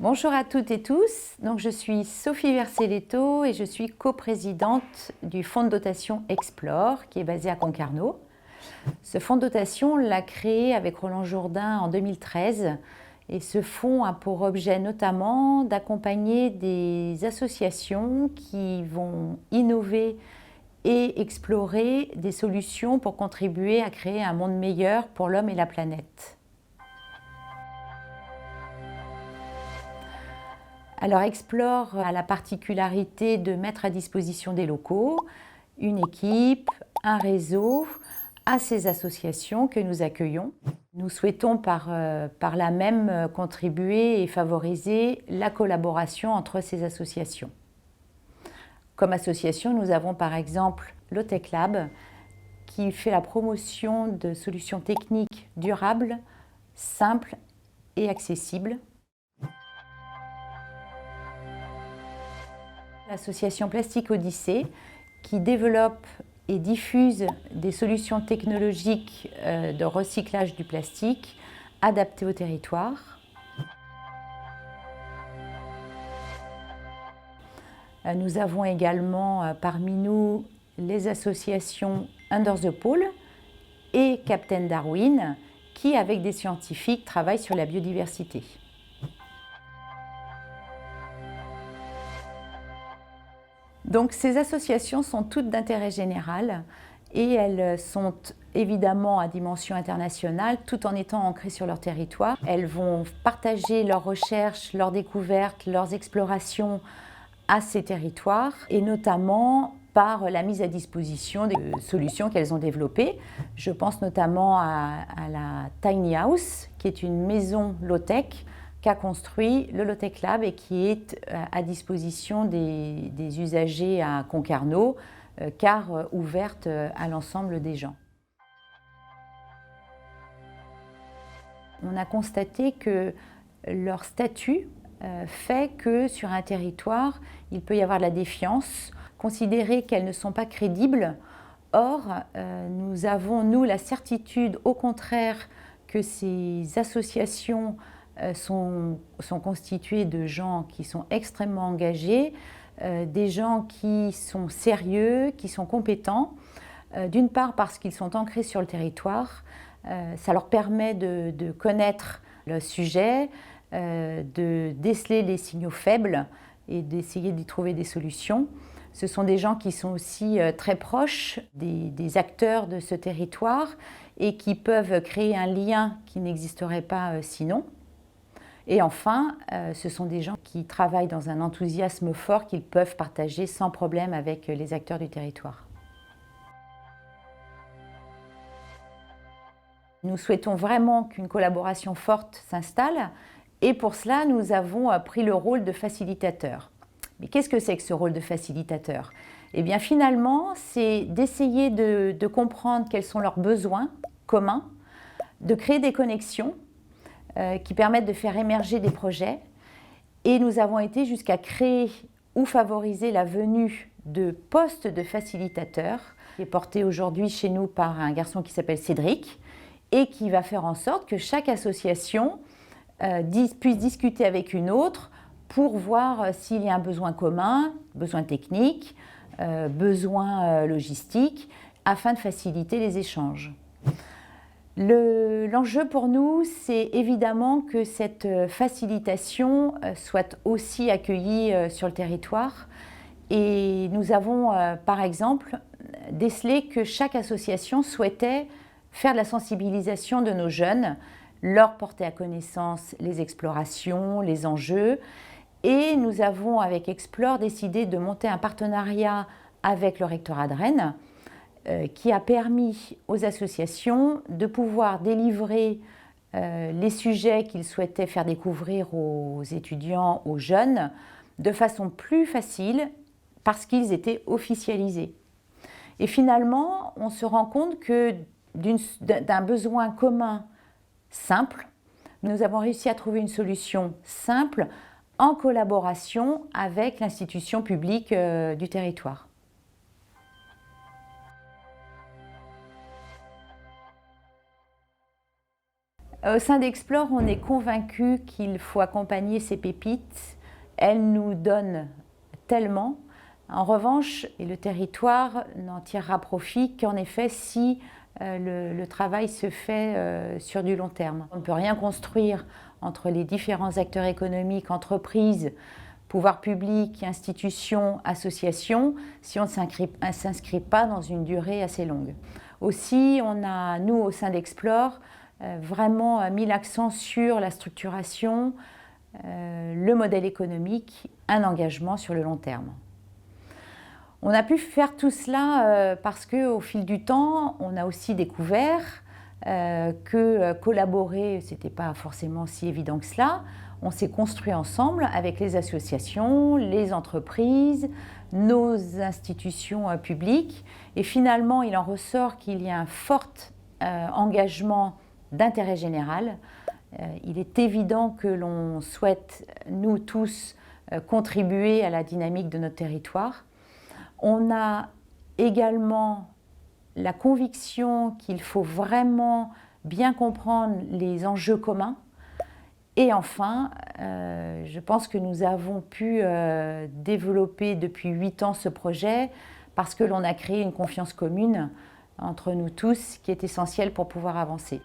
Bonjour à toutes et tous, donc je suis Sophie Vercelletto et je suis coprésidente du fonds de dotation Explore qui est basé à Concarneau. Ce fonds de dotation, on l'a créé avec Roland Jourdain en 2013 et ce fonds a pour objet notamment d'accompagner des associations qui vont innover et explorer des solutions pour contribuer à créer un monde meilleur pour l'homme et la planète. Alors Explore a la particularité de mettre à disposition des locaux, une équipe, un réseau à ces associations que nous accueillons. Nous souhaitons par là même contribuer et favoriser la collaboration entre ces associations. Comme association, nous avons par exemple l'Otech Lab qui fait la promotion de solutions techniques durables, simples et accessibles. L'association Plastique Odyssée qui développe et diffuse des solutions technologiques de recyclage du plastique adaptées au territoire. Nous avons également parmi nous les associations Under the Pole et Captain Darwin qui, avec des scientifiques, travaillent sur la biodiversité. Donc ces associations sont toutes d'intérêt général et elles sont évidemment à dimension internationale tout en étant ancrées sur leur territoire. Elles vont partager leurs recherches, leurs découvertes, leurs explorations à ces territoires et notamment par la mise à disposition des solutions qu'elles ont développées. Je pense notamment à la Tiny House qui est une maison low-tech qu'a construit le Lotech Lab et qui est à disposition des usagers à Concarneau, car ouverte à l'ensemble des gens. On a constaté que leur statut fait que sur un territoire, il peut y avoir de la défiance, considérer qu'elles ne sont pas crédibles. Or, nous avons, nous, la certitude, au contraire, que ces associations sont constitués de gens qui sont extrêmement engagés, des gens qui sont sérieux, qui sont compétents, d'une part parce qu'ils sont ancrés sur le territoire, ça leur permet de connaître le sujet, de déceler les signaux faibles et d'essayer d'y trouver des solutions. Ce sont des gens qui sont aussi très proches des acteurs de ce territoire et qui peuvent créer un lien qui n'existerait pas sinon. Et enfin, ce sont des gens qui travaillent dans un enthousiasme fort qu'ils peuvent partager sans problème avec les acteurs du territoire. Nous souhaitons vraiment qu'une collaboration forte s'installe et pour cela, nous avons pris le rôle de facilitateur. Mais qu'est-ce que c'est que ce rôle de facilitateur? Eh bien finalement, c'est d'essayer de comprendre quels sont leurs besoins communs, de créer des connexions qui permettent de faire émerger des projets. Et nous avons été jusqu'à créer ou favoriser la venue de postes de facilitateurs, qui est porté aujourd'hui chez nous par un garçon qui s'appelle Cédric, et qui va faire en sorte que chaque association puisse discuter avec une autre pour voir s'il y a un besoin commun, besoin technique, besoin logistique, afin de faciliter les échanges. L'enjeu pour nous, c'est évidemment que cette facilitation soit aussi accueillie sur le territoire. Et nous avons, par exemple, décelé que chaque association souhaitait faire de la sensibilisation de nos jeunes, leur porter à connaissance les explorations, les enjeux. Et nous avons, avec Explore, décidé de monter un partenariat avec le rectorat de Rennes, qui a permis aux associations de pouvoir délivrer les sujets qu'ils souhaitaient faire découvrir aux étudiants, aux jeunes, de façon plus facile parce qu'ils étaient officialisés. Et finalement, on se rend compte que d'un besoin commun simple, nous avons réussi à trouver une solution simple en collaboration avec l'institution publique du territoire. Au sein d'Explore, on est convaincu qu'il faut accompagner ces pépites. Elles nous donnent tellement. En revanche, le territoire n'en tirera profit qu'en effet si le travail se fait sur du long terme. On ne peut rien construire entre les différents acteurs économiques, entreprises, pouvoirs publics, institutions, associations, si on ne s'inscrit pas dans une durée assez longue. Aussi, on a, nous, au sein d'Explore, vraiment mis l'accent sur la structuration, le modèle économique, un engagement sur le long terme. On a pu faire tout cela parce qu'au fil du temps, on a aussi découvert que collaborer, ce n'était pas forcément si évident que cela. On s'est construit ensemble avec les associations, les entreprises, nos institutions publiques. Et finalement, il en ressort qu'il y a un fort engagement d'intérêt général. Il est évident que l'on souhaite, nous tous, contribuer à la dynamique de notre territoire. On a également la conviction qu'il faut vraiment bien comprendre les enjeux communs. Et enfin, je pense que nous avons pu développer depuis 8 ans ce projet parce que l'on a créé une confiance commune entre nous tous qui est essentielle pour pouvoir avancer.